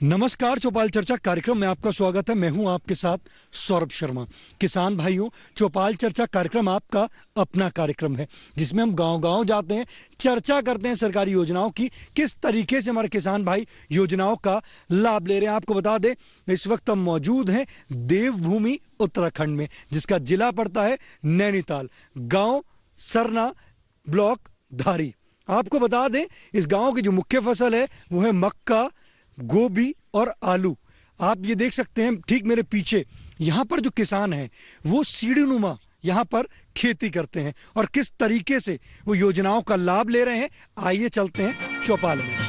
नमस्कार, चौपाल चर्चा कार्यक्रम में आपका स्वागत है। मैं हूं आपके साथ सौरभ शर्मा। किसान भाइयों, चौपाल चर्चा कार्यक्रम आपका अपना कार्यक्रम है जिसमें हम गांव-गांव जाते हैं, चर्चा करते हैं सरकारी योजनाओं की, किस तरीके से हमारे किसान भाई योजनाओं का लाभ ले रहे हैं। आपको बता दें, इस वक्त हम मौजूद हैं देवभूमि उत्तराखंड में, जिसका जिला पड़ता है नैनीताल, गाँव सरना, ब्लॉक धारी। आपको बता दें, इस गाँव की जो मुख्य फसल है वो है मक्का, गोभी और आलू। आप ये देख सकते हैं ठीक मेरे पीछे, यहाँ पर जो किसान हैं वो सीढ़ीनुमा यहाँ पर खेती करते हैं और किस तरीके से वो योजनाओं का लाभ ले रहे हैं, आइए चलते हैं चौपाल में।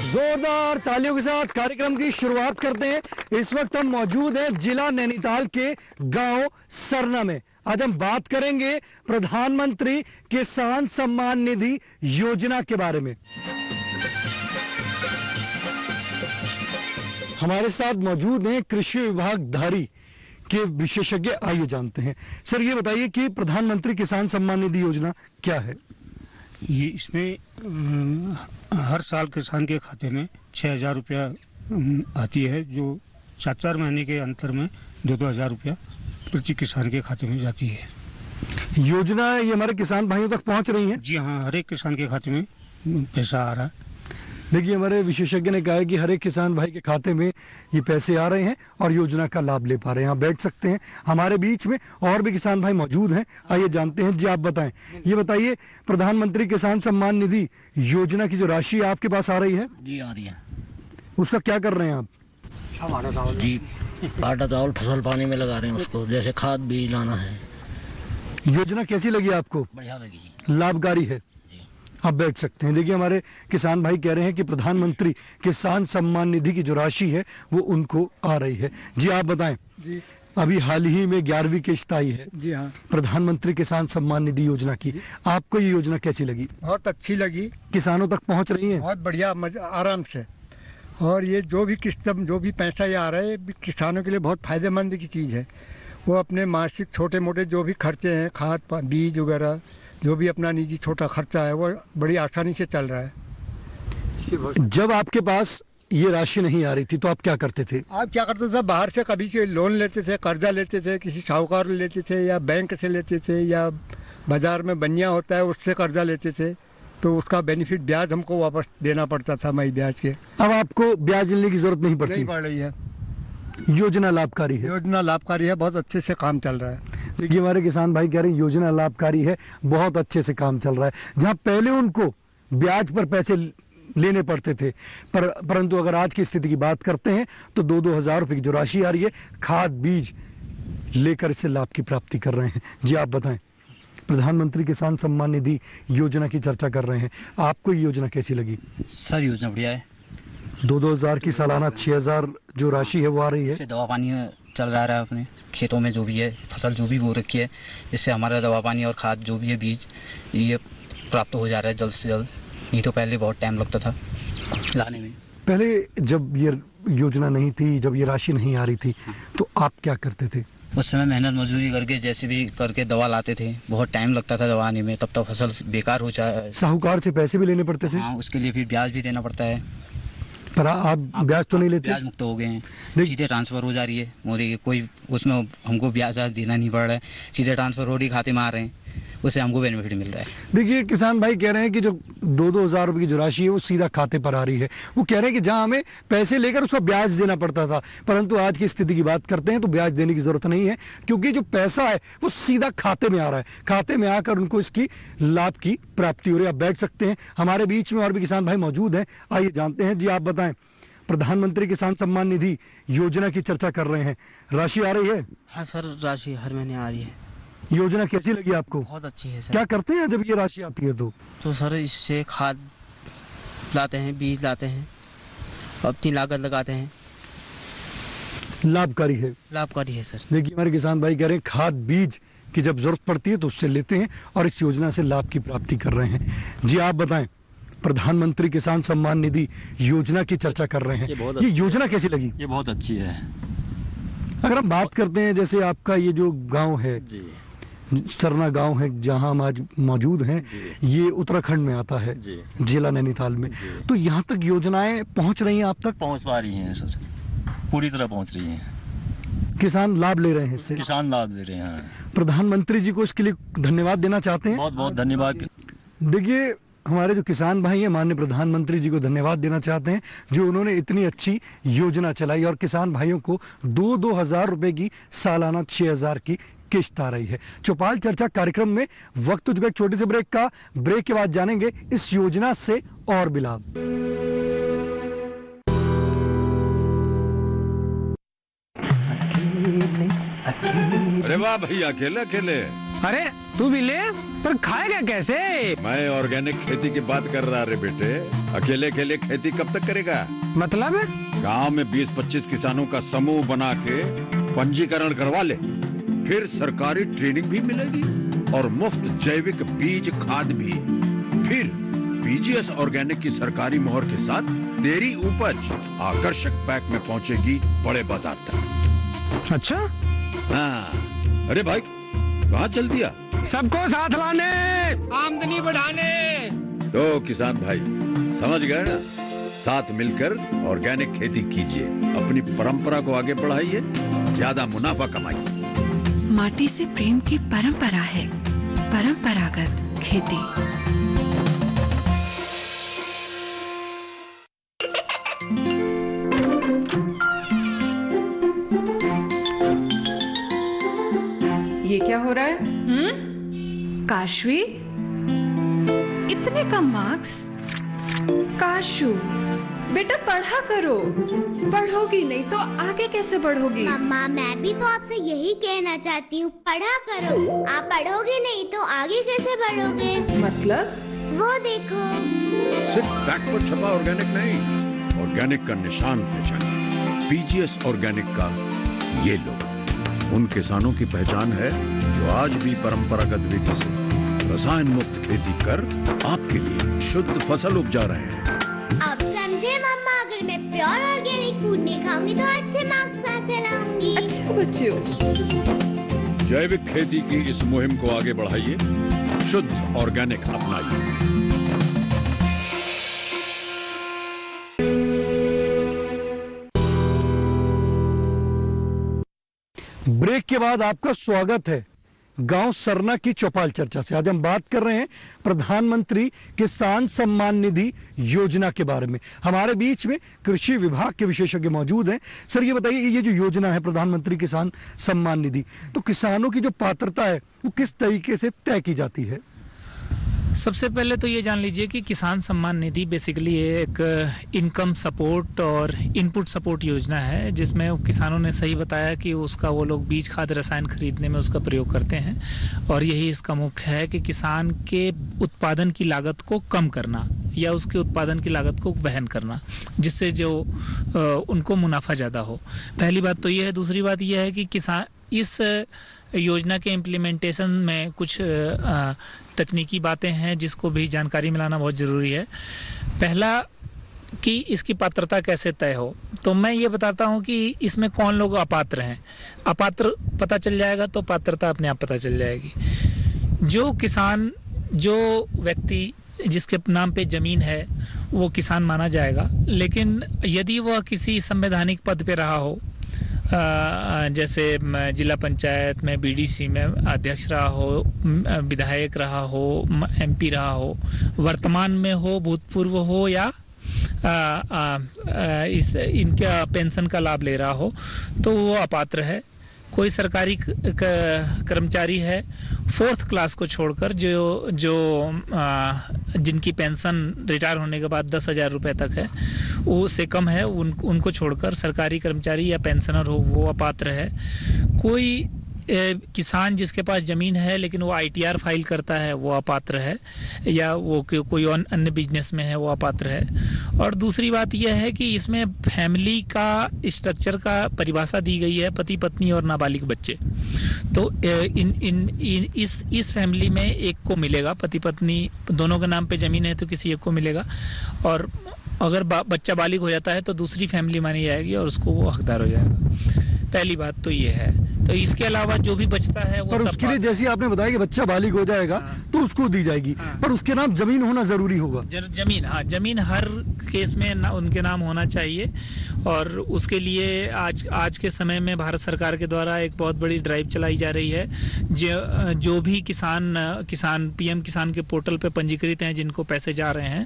जोरदार तालियों के साथ कार्यक्रम की शुरुआत करते हैं। इस वक्त हम मौजूद हैं जिला नैनीताल के गांव सरना में। आज हम बात करेंगे प्रधानमंत्री किसान सम्मान निधि योजना के बारे में। हमारे साथ मौजूद हैं कृषि विभाग धारी के विशेषज्ञ। आइए जानते हैं। सर, ये बताइए कि प्रधानमंत्री किसान सम्मान निधि योजना क्या है? ये इसमें हर साल किसान के खाते में 6,000 रुपया आती है, जो 4-4 महीने के अंतर में 2-2 हज़ार रुपया प्रति किसान के खाते में जाती है। योजना ये हमारे किसान भाइयों तक पहुंच रही है? जी हाँ, हर एक किसान के खाते में पैसा आ रहा है। देखिए, हमारे विशेषज्ञ ने कहा है कि हर एक किसान भाई के खाते में ये पैसे आ रहे हैं और योजना का लाभ ले पा रहे हैं। यहाँ बैठ सकते हैं। हमारे बीच में और भी किसान भाई मौजूद हैं, आइए जानते हैं। जी, आप बताएं, ये बताइए, प्रधानमंत्री किसान सम्मान निधि योजना की जो राशि आपके पास आ रही है? जी, आ रही है। उसका क्या कर रहे हैं आप? जी, आटा चावल फसल पानी में लगा रहे हैं उसको, जैसे खाद बीज लाना है। योजना कैसी लगी आपको? बढ़िया लगी, लाभकारी है। आप बैठ सकते हैं। देखिए, हमारे किसान भाई कह रहे हैं कि प्रधानमंत्री किसान सम्मान निधि की जो राशि है वो उनको आ रही है। जी, आप बताएं। जी, अभी हाल ही में 11वीं किस्त आई है जी हाँ, प्रधानमंत्री किसान सम्मान निधि योजना की। आपको ये योजना कैसी लगी? बहुत अच्छी लगी। किसानों तक पहुंच रही है? बहुत बढ़िया, आराम से। और ये जो भी किस्त, जो भी पैसा ये आ रहा है, किसानों के लिए बहुत फायदेमंद की चीज़ है। वो अपने मासिक छोटे मोटे जो भी खर्चे हैं, खाद बीज वगैरह, जो भी अपना निजी छोटा खर्चा है, वो बड़ी आसानी से चल रहा है। जब आपके पास ये राशि नहीं आ रही थी तो आप क्या करते थे? आप क्या करते थे? बाहर से कभी से लोन लेते थे, कर्जा लेते थे, किसी साहूकार लेते थे, या बैंक से लेते थे, या बाजार में बनिया होता है उससे कर्जा लेते थे, तो उसका बेनिफिट ब्याज हमको वापस देना पड़ता था, मई ब्याज के। अब आपको ब्याज लेने की जरूरत नहीं पड़ती? नहीं पड़ रही है। योजना लाभकारी है। योजना लाभकारी है, बहुत अच्छे से काम चल रहा है। देखिए, हमारे किसान भाई कह रहे हैं योजना लाभकारी है, बहुत अच्छे से काम चल रहा है। जहाँ पहले उनको ब्याज पर पैसे लेने पड़ते थे, परंतु अगर आज की स्थिति की बात करते हैं तो 2-2 हज़ार रुपये की जो राशि आ रही है, खाद बीज लेकर इससे लाभ की प्राप्ति कर रहे हैं। जी, आप बताएं। प्रधानमंत्री किसान सम्मान निधि योजना की चर्चा कर रहे हैं, आपको ये योजना कैसी लगी? सर, योजना बढ़िया है। 2-2 हज़ार की सालाना 6,000 जो राशि है वो आ रही है। इससे दवा पानी चल रहा है अपने खेतों में, जो भी है फसल जो भी बो रखी है, इससे हमारा दवा पानी और खाद जो भी है बीज, ये प्राप्त हो जा रहा है जल्द से जल्द। नहीं तो पहले बहुत टाइम लगता था लाने में। पहले जब ये योजना नहीं थी, जब ये राशि नहीं आ रही थी, तो आप क्या करते थे? उस समय मेहनत मजदूरी करके जैसे भी करके दवा लाते थे, बहुत टाइम लगता था दवा आने में, तब तक फसल बेकार हो जाए। साहूकार से पैसे भी लेने पड़ते थे? हाँ, उसके लिए भी ब्याज भी देना पड़ता है। पर आप ब्याज तो नहीं लेते? ब्याज मुक्त हो गए हैं, सीधे ट्रांसफर हो जा रही है मोदी के, कोई उसमें हमको ब्याज देना नहीं पड़ रहा है, सीधे ट्रांसफर हो रही खाते में आ रहे हैं, उससे हमको बेनिफिट मिल रहा है। देखिए, किसान भाई कह रहे हैं कि जो 2-2 हज़ार रुपये की जो राशि है वो सीधा खाते पर आ रही है। वो कह रहे हैं कि जहां हमें पैसे लेकर उसका ब्याज देना पड़ता था, परंतु आज की स्थिति की बात करते हैं तो ब्याज देने की जरूरत नहीं है, क्योंकि जो पैसा है वो सीधा खाते में आ रहा है। खाते में आकर उनको इसकी लाभ की प्राप्ति हो रही है। आप बैठ सकते हैं। हमारे बीच में और भी किसान भाई मौजूद हैं, आइए जानते हैं। जी, आप बताएं। प्रधानमंत्री किसान सम्मान निधि योजना की चर्चा कर रहे हैं, राशि आ रही है? हाँ सर, राशि हर महीने आ रही है। योजना कैसी लगी आपको? बहुत अच्छी है सर। क्या करते हैं जब ये राशि आती है तो सर, इससे खाद लाते हैं, बीज लाते हैं, अपनी लागत लगाते हैं। लाभकारी है। लाभकारी है सर। देखिए, हमारे किसान भाई कह रहे हैं खाद बीज कि जब जरूरत पड़ती है तो उससे लेते हैं और इस योजना से लाभ की प्राप्ति कर रहे हैं। जी आप बताएं, प्रधानमंत्री किसान सम्मान निधि योजना की चर्चा कर रहे हैं, ये योजना कैसी लगी? ये बहुत अच्छी है। अगर हम बात करते हैं, जैसे आपका ये जो गांव है जी, सरना गांव है जहां हम आज मौजूद हैं, ये उत्तराखंड में आता है, जी, जिला नैनीताल में, तो यहाँ तक योजनाएं पहुंच रही हैं आप तक? पहुंच पा रही हैं सर, पूरी तरह पहुंच रही हैं। किसान लाभ ले रहे हैं इससे? किसान लाभ ले रहे हैं। प्रधानमंत्री जी को इसके लिए धन्यवाद देना चाहते हैं? बहुत बहुत धन्यवाद। देखिए, हमारे जो किसान भाई हैं माननीय प्रधानमंत्री जी को धन्यवाद देना चाहते हैं जो उन्होंने इतनी अच्छी योजना चलाई और किसान भाइयों को 2,000 रुपए की सालाना 6,000 की किश्त आ रही है। चौपाल चर्चा कार्यक्रम में वक्त हो चुका है छोटे से ब्रेक का। ब्रेक के बाद जानेंगे इस योजना से और भी लाभ। अरे वाह भैया, अकेले अकेले? अरे तू भी ले, पर खाएगा कैसे? मैं ऑर्गेनिक खेती की बात कर रहा रे बेटे। अकेले अकेले खेती कब तक करेगा? मतलब गांव में 20-25 किसानों का समूह बना के पंजीकरण करवा ले, फिर सरकारी ट्रेनिंग भी मिलेगी और मुफ्त जैविक बीज खाद भी। फिर पीजीएस ऑर्गेनिक की सरकारी मोहर के साथ तेरी उपज आकर्षक पैक में पहुंचेगी बड़े बाजार तक। अच्छा? हाँ, अरे भाई कहाँ चल दिया? सबको साथ लाने, आमदनी बढ़ाने। तो किसान भाई समझ गए ना? साथ मिलकर ऑर्गेनिक खेती कीजिए, अपनी परंपरा को आगे बढ़ाइए, ज्यादा मुनाफा कमाइए। माटी से प्रेम की परंपरा है परंपरागत खेती। ये क्या हो रहा है? काशवी, इतने कम मार्क्स? काशू बेटा पढ़ा करो, पढ़ोगी नहीं तो आगे कैसे बढ़ोगी? मम्मा मैं भी तो आपसे यही कहना चाहती हूँ, पढ़ा करो। आप पढ़ोगे नहीं तो आगे कैसे बढ़ोगे? मतलब? वो देखो, सिर्फ बैक पर छपा ऑर्गेनिक नहीं, ऑर्गेनिक का निशान पहचानिए। पीजीएस ऑर्गेनिक का ये लोगो उन किसानों की पहचान है जो आज भी परंपरागत विधि से रसायन मुक्त खेती कर आपके लिए शुद्ध फसल उपजा रहे हैं। अब समझे मम्मा, अगर मैं प्योर ऑर्गेनिक फूड नहीं खाऊंगी तो अच्छे मार्क्स कहाँ से लाऊंगी? अच्छा बच्चे हो। जैविक खेती की इस मुहिम को आगे बढ़ाइए, शुद्ध ऑर्गेनिक अपनाइए। ब्रेक के बाद आपका स्वागत है गांव सरना की चौपाल चर्चा से। आज हम बात कर रहे हैं प्रधानमंत्री किसान सम्मान निधि योजना के बारे में। हमारे बीच में कृषि विभाग के विशेषज्ञ मौजूद हैं। सर ये बताइए, ये जो योजना है प्रधानमंत्री किसान सम्मान निधि, तो किसानों की जो पात्रता है वो किस तरीके से तय की जाती है? सबसे पहले तो ये जान लीजिए कि किसान सम्मान निधि बेसिकली एक इनकम सपोर्ट और इनपुट सपोर्ट योजना है, जिसमें किसानों ने सही बताया कि उसका वो लोग बीज खाद रसायन खरीदने में उसका प्रयोग करते हैं, और यही इसका मुख्य है कि किसान के उत्पादन की लागत को कम करना या उसके उत्पादन की लागत को वहन करना, जिससे जो उनको मुनाफा ज़्यादा हो। पहली बात तो ये है। दूसरी बात यह है कि किसान इस योजना के इम्प्लीमेंटेशन में कुछ तकनीकी बातें हैं जिसको भी जानकारी मिलाना बहुत ज़रूरी है। पहला कि इसकी पात्रता कैसे तय हो, तो मैं ये बताता हूँ कि इसमें कौन लोग अपात्र हैं। अपात्र पता चल जाएगा तो पात्रता अपने आप पता चल जाएगी। जो किसान, जो व्यक्ति जिसके नाम पे ज़मीन है वो किसान माना जाएगा, लेकिन यदि वह किसी संवैधानिक पद पे रहा हो, जैसे जिला पंचायत में बीडीसी में अध्यक्ष रहा हो, विधायक रहा हो, एमपी रहा हो, वर्तमान में हो, भूतपूर्व हो, या इनका पेंशन का लाभ ले रहा हो, तो वो अपात्र है। कोई सरकारी कर्मचारी है 4th क्लास को छोड़कर जो जिनकी पेंशन रिटायर होने के बाद 10,000 रुपये तक है, उससे कम है, उनको छोड़कर सरकारी कर्मचारी या पेंशनर हो वो अपात्र है। कोई किसान जिसके पास ज़मीन है लेकिन वो ITR फाइल करता है वो अपात्र है, या वो कोई अन्य बिजनेस में है वो अपात्र है। और दूसरी बात यह है कि इसमें फैमिली का स्ट्रक्चर का परिभाषा दी गई है, पति पत्नी और नाबालिग बच्चे। तो इस फैमिली में एक को मिलेगा, पति पत्नी दोनों के नाम पे ज़मीन है तो किसी एक को मिलेगा, और अगर बच्चा बालिग हो जाता है तो दूसरी फैमिली मानी जाएगी और उसको वो हकदार हो जाएगा। पहली बात तो ये है। तो इसके अलावा जो भी बचता है वो पर उसके लिए जैसे आपने बताया कि बच्चा बालिग हो जाएगा तो उसको दी जाएगी, पर उसके नाम जमीन होना जरूरी होगा। जमीन, हाँ, जमीन हर केस में उनके नाम होना चाहिए। और उसके लिए आज के समय में भारत सरकार के द्वारा एक बहुत बड़ी ड्राइव चलाई जा रही है। जो भी किसान PM किसान के पोर्टल पे पंजीकृत हैं, जिनको पैसे जा रहे हैं,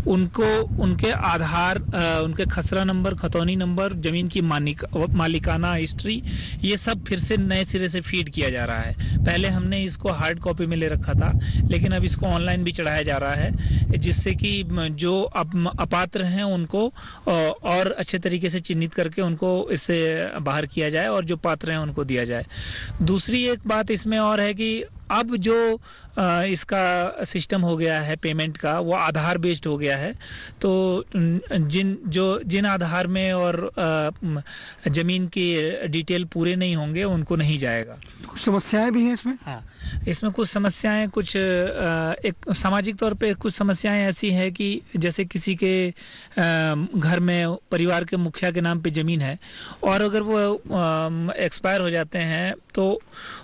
उनको उनके आधार, उनके खसरा नंबर, खतौनी नंबर, जमीन की मालिकाना हिस्ट्री, ये सब फिर से नए सिरे से फीड किया जा रहा है। पहले हमने इसको हार्ड कॉपी में ले रखा था, लेकिन अब इसको ऑनलाइन भी चढ़ाया जा रहा है, जिससे कि जो अपात्र हैं उनको और अच्छे तरीके से चिन्हित करके उनको इससे बाहर किया जाए और जो पात्र हैं उनको दिया जाए। दूसरी एक बात इसमें और है कि अब जो इसका सिस्टम हो गया है पेमेंट का, वो आधार बेस्ड हो गया है। तो जिन आधार में और ज़मीन की डिटेल पूरे नहीं होंगे उनको नहीं जाएगा। कुछ समस्याएं भी हैं इसमें। हाँ, इसमें कुछ समस्याएं, कुछ एक सामाजिक तौर पे कुछ समस्याएं ऐसी हैं कि जैसे किसी के घर में परिवार के मुखिया के नाम पे ज़मीन है और अगर वो एक्सपायर हो जाते हैं तो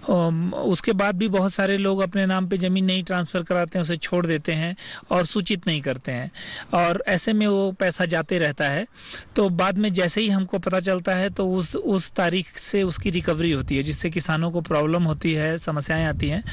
उसके बाद भी बहुत सारे लोग अपने नाम पे ज़मीन नहीं ट्रांसफ़र कराते हैं, उसे छोड़ देते हैं और सूचित नहीं करते हैं, और ऐसे में वो पैसा जाते रहता है। तो बाद में जैसे ही हमको पता चलता है तो उस तारीख से उसकी रिकवरी होती है, जिससे किसानों को प्रॉब्लम होती है, समस्याएं आती हैं।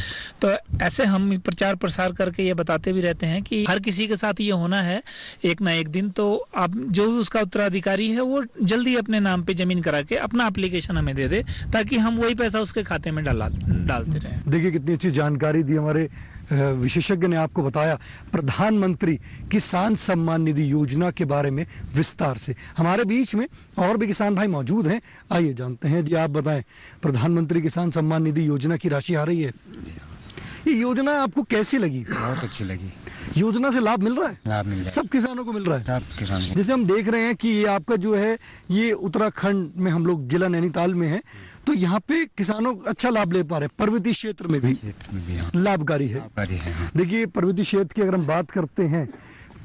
तो ऐसे हम प्रचार प्रसार करके ये बताते भी रहते हैं कि हर किसी के साथ ये होना है एक ना एक दिन। तो आप जो भी उसका उत्तराधिकारी है वो जल्दी अपने नाम पे ज़मीन करा के अपना एप्लीकेशन हमें दे दे, ताकि हम वही पैसा उसके खाते में डालते रहें। देखिए कितनी अच्छी जानकारी दी हमारे विशेषज्ञ ने आपको बताया प्रधानमंत्री किसान सम्मान निधि योजना के बारे में विस्तार से। हमारे बीच में और भी किसान भाई मौजूद हैं, आइए जानते हैं। जी आप बताएं, प्रधानमंत्री किसान सम्मान निधि योजना की राशि आ रही है, ये योजना आपको कैसी लगी? बहुत अच्छी लगी। योजना से लाभ मिल रहा है? लाभ मिल रहा है, सब किसानों को मिल रहा है। सब किसानों को। जैसे हम देख रहे हैं कि ये आपका जो है ये उत्तराखंड में, हम लोग जिला नैनीताल में है, तो यहाँ पे किसानों अच्छा लाभ ले पा रहे हैं। पर्वतीय क्षेत्र में भी लाभकारी है। देखिए पर्वतीय क्षेत्र की अगर हम बात करते हैं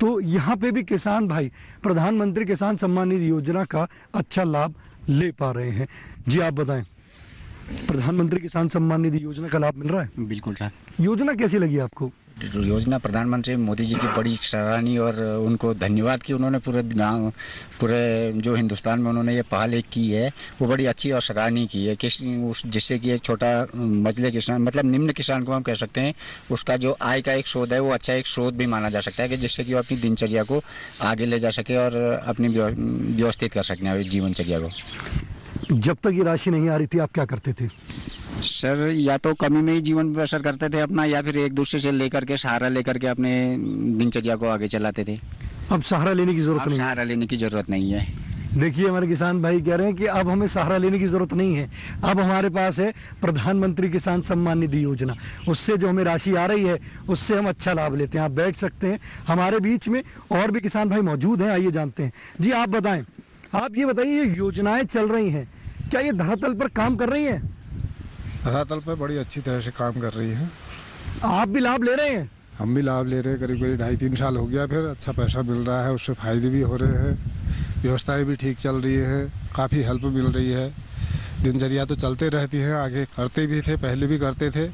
तो यहाँ पे भी किसान भाई प्रधानमंत्री किसान सम्मान निधि योजना का अच्छा लाभ ले पा रहे हैं। जी आप बताएं, प्रधानमंत्री किसान सम्मान निधि योजना का लाभ मिल रहा है? बिल्कुल सर। योजना कैसी लगी आपको? योजना प्रधानमंत्री मोदी जी की बड़ी सराहनीय और उनको धन्यवाद कि उन्होंने पूरे जो हिंदुस्तान में उन्होंने ये पहल एक की है वो बड़ी अच्छी और सराहनीय की है, जिससे कि एक छोटा मजले किसान, मतलब निम्न किसान को हम कह सकते हैं, उसका जो आय का एक स्रोत है वो अच्छा एक स्रोत भी माना जा सकता है, कि जिससे कि वो अपनी दिनचर्या को आगे ले जा सके और अपनी व्यवस्थित कर सकें जीवनचर्या को। जब तक ये राशि नहीं आ रही थी आप क्या करते थे? सर या तो कमी में ही जीवन बसर करते थे अपना, या फिर एक दूसरे से लेकर के सहारा लेकर के अपने दिनचर्या को आगे चलाते थे। अब सहारा लेने की जरूरत नहीं? सहारा लेने की जरूरत नहीं है। देखिए हमारे किसान भाई कह रहे हैं कि अब हमें सहारा लेने की जरूरत नहीं है, अब हमारे पास है प्रधानमंत्री किसान सम्मान निधि योजना, उससे जो हमें राशि आ रही है उससे हम अच्छा लाभ लेते हैं। आप बैठ सकते हैं, हमारे बीच में और भी किसान भाई मौजूद हैं, आइए जानते हैं। जी आप बताएं, आप ये बताइए ये योजनाएं चल रही हैं, क्या ये धरातल पर काम कर रही हैं? धरातल पर बड़ी अच्छी तरह से काम कर रही है। आप भी लाभ ले रहे हैं? हम भी लाभ ले रहे हैं, करीब 2.5-3 साल हो गया, फिर अच्छा पैसा मिल रहा है, उससे फायदे भी हो रहे हैं, व्यवस्थाएं भी ठीक चल रही है, काफ़ी हेल्प मिल रही है। दिनचर्या तो चलते रहती है, आगे करते भी थे, पहले भी करते थे,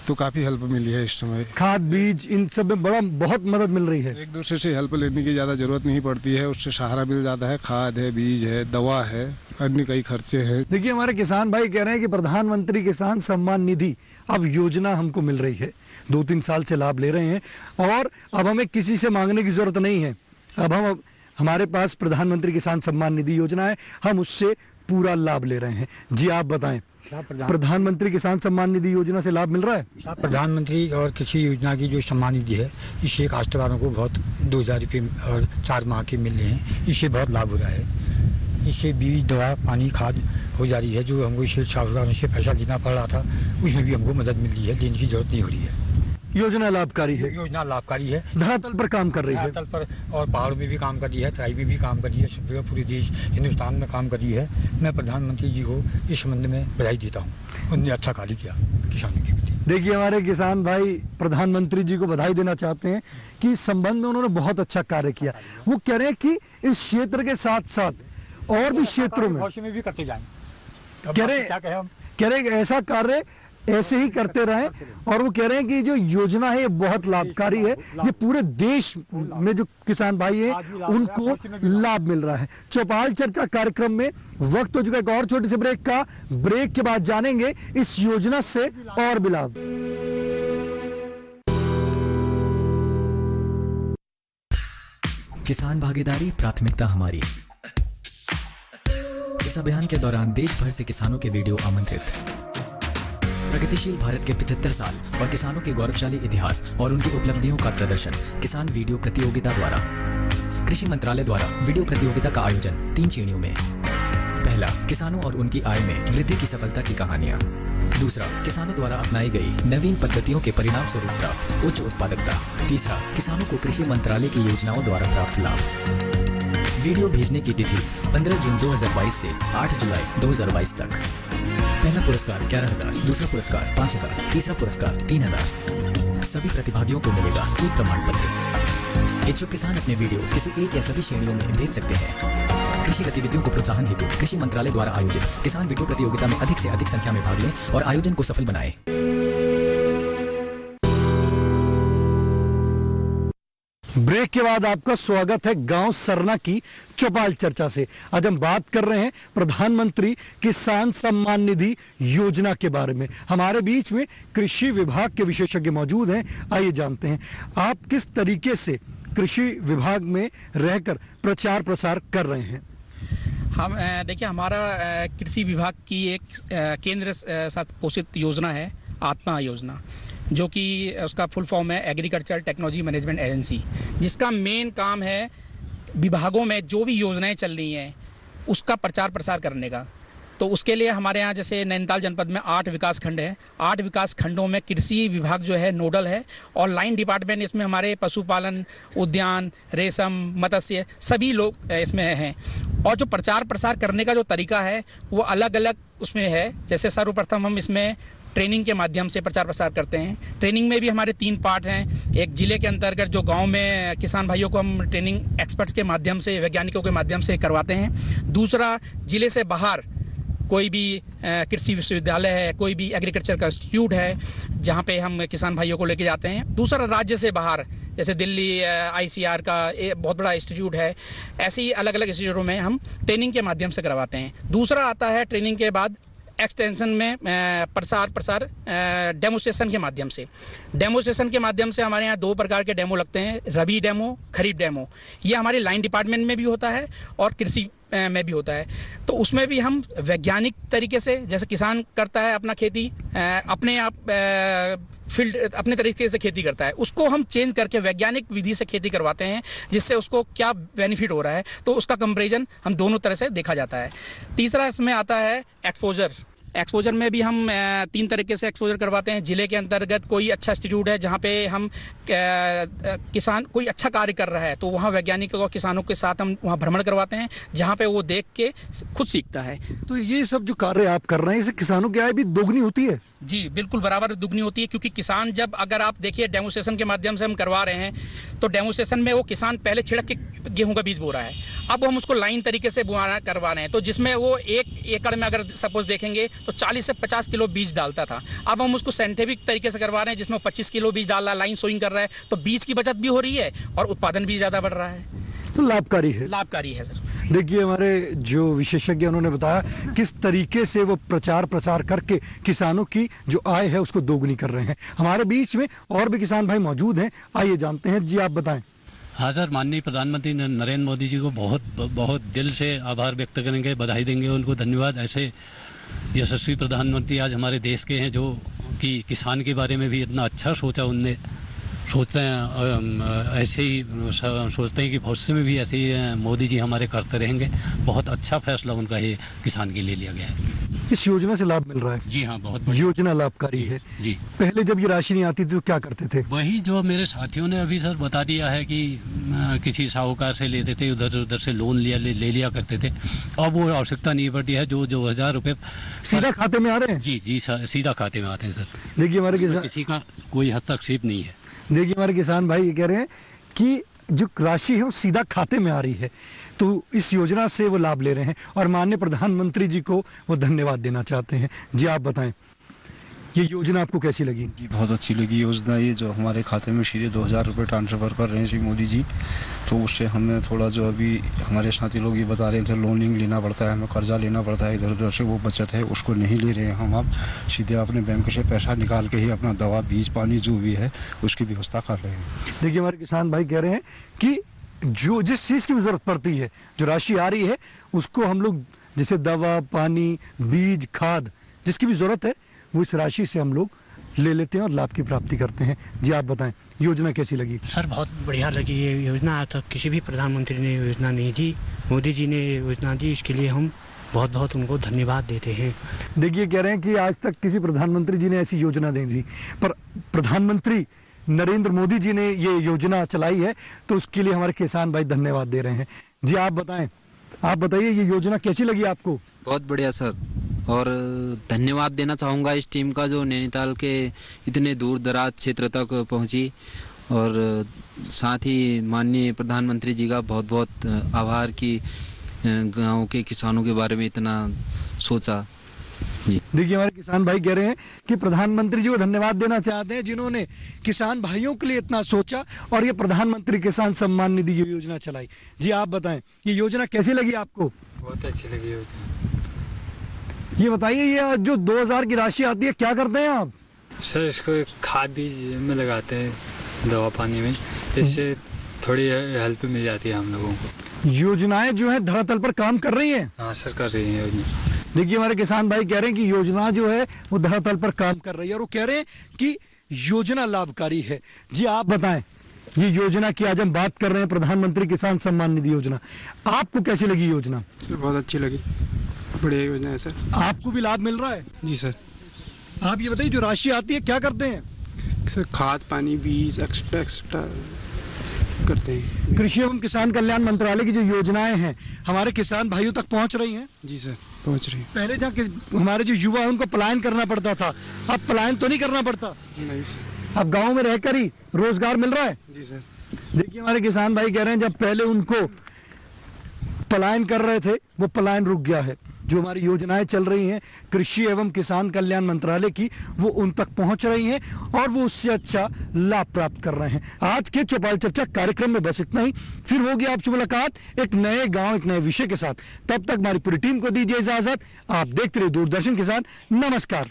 तो काफ़ी हेल्प मिली है इस समय। खाद बीज इन सब में बहुत मदद मिल रही है। एक दूसरे से हेल्प लेने की ज़्यादा ज़रूरत नहीं पड़ती है, उससे सहारा मिल जाता है। खाद है, बीज है, दवा है, अन्य कई खर्चे हैं। देखिए हमारे किसान भाई कह रहे हैं कि प्रधानमंत्री किसान सम्मान निधि अब योजना हमको मिल रही है, 2-3 साल से लाभ ले रहे हैं और अब हमें किसी से मांगने की जरूरत नहीं है। अब हमारे पास प्रधानमंत्री किसान सम्मान निधि योजना है, हम उससे पूरा लाभ ले रहे हैं। जी आप बताएं, प्रधानमंत्री किसान सम्मान निधि योजना से लाभ मिल रहा है? प्रधानमंत्री और कृषि योजना की जो सम्मान निधि है, इससे काश्तकारों को बहुत 2,000 रुपये और 4 माह के मिल रहे हैं, इससे बहुत लाभ हो रहा है। इससे बीज दवा पानी खाद हो जा रही है। जो हमको इसे साहूकारों से पैसा देना पड़ रहा था उसमें भी हमको मदद मिल रही है, देने की जरूरत नहीं हो रही है। योजना लाभकारी है, योजना लाभकारी है, धरातल पर काम कर रही है, धरातल पर और पहाड़ों में भी काम कर रही है, तराई में भी काम कर रही है, सब जगह पूरे देश हिंदुस्तान में काम कर रही है। मैं प्रधानमंत्री जी को इस संबंध में बधाई देता हूँ, उन्होंने अच्छा कार्य किया किसानों के प्रति। देखिए हमारे किसान भाई प्रधानमंत्री जी को बधाई देना चाहते हैं कि इस संबंध में उन्होंने बहुत अच्छा कार्य किया। वो कह रहे हैं कि इस क्षेत्र के साथ साथ और भी क्षेत्रों में भी करते जाएं। कह रहे ऐसा कार्य ऐसे ही करते रहें। और वो कह रहे हैं कि जो योजना है ये बहुत लाभकारी है, ये पूरे देश में जो किसान भाई हैं उनको लाभ मिल रहा है। चौपाल चर्चा कार्यक्रम में वक्त हो चुका है एक और छोटे से ब्रेक का। ब्रेक के बाद जानेंगे इस योजना से और भी लाभ। किसान भागीदारी प्राथमिकता हमारी। इस अभियान के दौरान देश भर से किसानों के वीडियो आमंत्रित। प्रगतिशील भारत के 75 साल और किसानों के गौरवशाली इतिहास और उनकी उपलब्धियों का प्रदर्शन किसान वीडियो प्रतियोगिता द्वारा। कृषि मंत्रालय द्वारा वीडियो प्रतियोगिता का आयोजन 3 श्रेणियों में। पहला, किसानों और उनकी आय में वृद्धि की सफलता की कहानियां। दूसरा, किसानों द्वारा अपनाई गई नवीन पद्धतियों के परिणाम स्वरूप प्राप्त उच्च उत्पादकता। तीसरा, किसानों को कृषि मंत्रालय की योजनाओं द्वारा प्राप्त लाभ। वीडियो भेजने की तिथि 15 जून 2022 से 8 जुलाई 2022 तक। पहला पुरस्कार 11,000, दूसरा पुरस्कार 5,000, तीसरा पुरस्कार 3,000। सभी प्रतिभागियों को मिलेगा एक प्रमाण पत्र। इच्छुक किसान अपने वीडियो किसी एक या सभी श्रेणियों में भेज सकते हैं। कृषि गतिविधियों को प्रोत्साहन हेतु कृषि मंत्रालय द्वारा आयोजित किसान वीडियो प्रतियोगिता में अधिक से अधिक संख्या में भाग लें और आयोजन को सफल बनाएं। ब्रेक के बाद आपका स्वागत है गांव सरना की चौपाल चर्चा से। आज हम बात कर रहे हैं प्रधानमंत्री किसान सम्मान निधि योजना के बारे में। हमारे बीच में कृषि विभाग के विशेषज्ञ मौजूद हैं। आइए जानते हैं आप किस तरीके से कृषि विभाग में रहकर प्रचार प्रसार कर रहे हैं। हम देखिए, हमारा कृषि विभाग की एक केंद्र साथ पोषित योजना है आत्मा योजना, जो कि उसका फुल फॉर्म है एग्रीकल्चर टेक्नोलॉजी मैनेजमेंट एजेंसी, जिसका मेन काम है विभागों में जो भी योजनाएं चल रही हैं उसका प्रचार प्रसार करने का। तो उसके लिए हमारे यहाँ जैसे नैनीताल जनपद में 8 विकास खंड हैं। 8 विकास खंडों में कृषि विभाग जो है नोडल है और लाइन डिपार्टमेंट इसमें हमारे पशुपालन, उद्यान, रेशम, मत्स्य सभी लोग इसमें हैं। और जो प्रचार प्रसार करने का जो तरीका है वो अलग अलग उसमें है। जैसे सर्वप्रथम हम इसमें ट्रेनिंग के माध्यम से प्रचार प्रसार करते हैं। ट्रेनिंग में भी हमारे 3 पार्ट हैं। एक जिले के अंतर्गत जो गांव में किसान भाइयों को हम ट्रेनिंग एक्सपर्ट्स के माध्यम से, वैज्ञानिकों के माध्यम से करवाते हैं। दूसरा, जिले से बाहर कोई भी कृषि विश्वविद्यालय है, कोई भी एग्रीकल्चर का इंस्टीट्यूट है जहाँ पे हम किसान भाइयों को लेके जाते हैं। दूसरा, राज्य से बाहर जैसे दिल्ली ICR का बहुत बड़ा इंस्टीट्यूट है, ऐसे ही अलग अलग इंस्टीट्यूटों में हम ट्रेनिंग के माध्यम से करवाते हैं। दूसरा आता है ट्रेनिंग के बाद एक्सटेंशन में प्रसार डेमोस्ट्रेशन के माध्यम से। डेमोस्ट्रेशन के माध्यम से हमारे यहाँ 2 प्रकार के डेमो लगते हैं, रबी डेमो, खरीफ डेमो। ये हमारे लाइन डिपार्टमेंट में भी होता है और कृषि में भी होता है। तो उसमें भी हम वैज्ञानिक तरीके से, जैसे किसान करता है अपना खेती अपने आप फील्ड अपने तरीके से खेती करता है, उसको हम चेंज करके वैज्ञानिक विधि से खेती करवाते हैं, जिससे उसको क्या बेनिफिट हो रहा है, तो उसका कंपैरिजन हम दोनों तरह से देखा जाता है। तीसरा इसमें आता है एक्सपोजर। एक्सपोजर में भी हम 3 तरीके से एक्सपोजर करवाते हैं। जिले के अंतर्गत कोई अच्छा इंस्टीट्यूट है जहाँ पे हम किसान कोई अच्छा कार्य कर रहा है तो वहाँ वैज्ञानिकों और किसानों के साथ हम वहाँ भ्रमण करवाते हैं, जहाँ पे वो देख के खुद सीखता है। तो ये सब जो कार्य आप कर रहे हैं इससे किसानों की आय भी दोगुनी होती है? जी बिल्कुल बराबर दुगनी होती है, क्योंकि किसान जब अगर आप देखिए डेमोस्ट्रेशन के माध्यम से हम करवा रहे हैं तो डेमोस्ट्रेशन में वो किसान पहले छिड़क के गेहूं का बीज बो रहा है, अब हम उसको लाइन तरीके से करवा रहे हैं। तो जिसमें वो 1 एकड़ में अगर सपोज देखेंगे तो 40 से 50 किलो बीज डालता था, अब हम उसको साइंटिफिक तरीके से करवा रहे हैं जिसमें 25 किलो बीज डाल रहा है, लाइन सोइंग कर रहा है, तो बीज की बचत भी हो रही है और उत्पादन भी ज़्यादा बढ़ रहा है। तो लाभकारी है, लाभकारी है सर। देखिए हमारे जो विशेषज्ञ उन्होंने बताया किस तरीके से वो प्रचार प्रसार करके किसानों की जो आय है उसको दोगुनी कर रहे हैं। हमारे बीच में और भी किसान भाई मौजूद हैं, आइए जानते हैं। जी आप बताएं। हाँ सर, माननीय प्रधानमंत्री नरेंद्र मोदी जी को बहुत बहुत दिल से आभार व्यक्त करेंगे, बधाई देंगे उनको, धन्यवाद। ऐसे यशस्वी प्रधानमंत्री आज हमारे देश के हैं जो कि किसान के बारे में भी इतना अच्छा सोचा उनने, सोचते हैं ऐसे ही सोचते हैं कि भविष्य में भी ऐसे ही मोदी जी हमारे करते रहेंगे। बहुत अच्छा फैसला उनका ये किसान के लिए लिया गया है। इस योजना से लाभ मिल रहा है? जी हाँ, बहुत योजना लाभकारी है जी। पहले जब ये राशि नहीं आती थी तो क्या करते थे? वही जो मेरे साथियों ने अभी सर बता दिया है कि किसी साहूकार से लेते थे, उधर से लोन ले लिया करते थे। अब वो आवश्यकता नहीं पड़ती है। जो 1000 रुपये सीधा खाते में आ रहे हैं? जी सीधा खाते में आते हैं सर। देखिए हमारे किसी का कोई हस्तक्षेप नहीं है। देखिए हमारे किसान भाई ये कह रहे हैं कि जो राशि है वो सीधा खाते में आ रही है, तो इस योजना से वो लाभ ले रहे हैं और माननीय प्रधानमंत्री जी को वो धन्यवाद देना चाहते हैं। जी आप बताएं, ये योजना आपको कैसी लगी? जी बहुत अच्छी लगी योजना। ये जो हमारे खाते में सीधे 2000 रुपये ट्रांसफ़र कर रहे हैं श्री मोदी जी, तो उससे हमें थोड़ा जो अभी हमारे साथी लोग ये बता रहे थे लोनिंग लेना पड़ता है, हमें कर्जा लेना पड़ता है, इधर उधर से वो बचत है उसको नहीं ले रहे हैं हम। अब सीधे अपने बैंक से पैसा निकाल के ही अपना दवा बीज पानी जो भी है उसकी व्यवस्था कर रहे हैं। देखिए हमारे किसान भाई कह रहे हैं कि जो जिस चीज़ की ज़रूरत पड़ती है, जो राशि आ रही है उसको हम लोग जैसे दवा पानी बीज खाद जिसकी भी ज़रूरत है वो इस राशि से हम लोग ले लेते हैं और लाभ की प्राप्ति करते हैं। जी आप बताएं, योजना कैसी लगी? सर बहुत बढ़िया लगी ये योजना। आज तक किसी भी प्रधानमंत्री ने योजना नहीं दी, मोदी जी ने योजना दी, इसके लिए हम बहुत बहुत उनको धन्यवाद देते हैं। देखिए कह रहे हैं कि आज तक किसी प्रधानमंत्री जी ने ऐसी योजना नहीं दी, पर प्रधानमंत्री नरेंद्र मोदी जी ने ये योजना चलाई है तो उसके लिए हमारे किसान भाई धन्यवाद दे रहे हैं। जी आप बताएं, आप बताइए ये योजना कैसी लगी आपको? बहुत बढ़िया सर, और धन्यवाद देना चाहूँगा इस टीम का जो नैनीताल के इतने दूर दराज क्षेत्र तक पहुँची, और साथ ही माननीय प्रधानमंत्री जी का बहुत बहुत आभार कि गांव के किसानों के बारे में इतना सोचा। जी देखिए हमारे किसान भाई कह रहे हैं कि प्रधानमंत्री जी को धन्यवाद देना चाहते हैं जिन्होंने किसान भाइयों के लिए इतना सोचा और ये प्रधानमंत्री किसान सम्मान निधि योजना चलाई। जी आप बताएं, ये योजना कैसी लगी आपको? बहुत अच्छी लगी योजना। ये बताइए, ये जो 2000 की राशि आती है क्या करते हैं आप? सर इसको खाद बीज में लगाते हैं, दवा पानी में, इससे थोड़ी हेल्प मिल जाती है हम लोगों को। योजनाएं जो है धरातल पर काम कर रही हैं? हाँ सर कर रही है योजना। देखिए हमारे किसान भाई कह रहे हैं कि योजना जो है वो धरातल पर काम कर रही है और वो कह रहे हैं कि योजना लाभकारी है। जी आप बताएं, ये योजना की आज हम बात कर रहे हैं, प्रधानमंत्री किसान सम्मान निधि योजना, आपको कैसी लगी योजना? सर बहुत अच्छी लगी, बढ़िया योजना है सर। आपको भी लाभ मिल रहा है? जी सर। आप ये बताइए, जो राशि आती है क्या करते हैं? सर खाद पानी बीज एक्स्ट्रा करते हैं। कृषि एवं किसान कल्याण मंत्रालय की जो योजनाएं हैं हमारे किसान भाइयों तक पहुंच रही हैं? जी सर पहुंच रही है। पहले जहाँ हमारे जो युवा है उनको पलायन करना पड़ता था, अब पलायन तो नहीं करना पड़ता? नहीं सर। अब गांव में रहकर ही रोजगार मिल रहा है? जी सर। देखिए हमारे किसान भाई कह रहे हैं जब पहले उनको पलायन कर रहे थे वो पलायन रुक गया है। जो हमारी योजनाएं चल रही हैं कृषि एवं किसान कल्याण मंत्रालय की, वो उन तक पहुंच रही हैं और वो उससे अच्छा लाभ प्राप्त कर रहे हैं। आज के चौपाल चर्चा कार्यक्रम में बस इतना ही, फिर होगी आपसे मुलाकात एक नए गांव एक नए विषय के साथ। तब तक हमारी पूरी टीम को दीजिए इजाजत। आप देखते रहिए दूरदर्शन किसान। नमस्कार।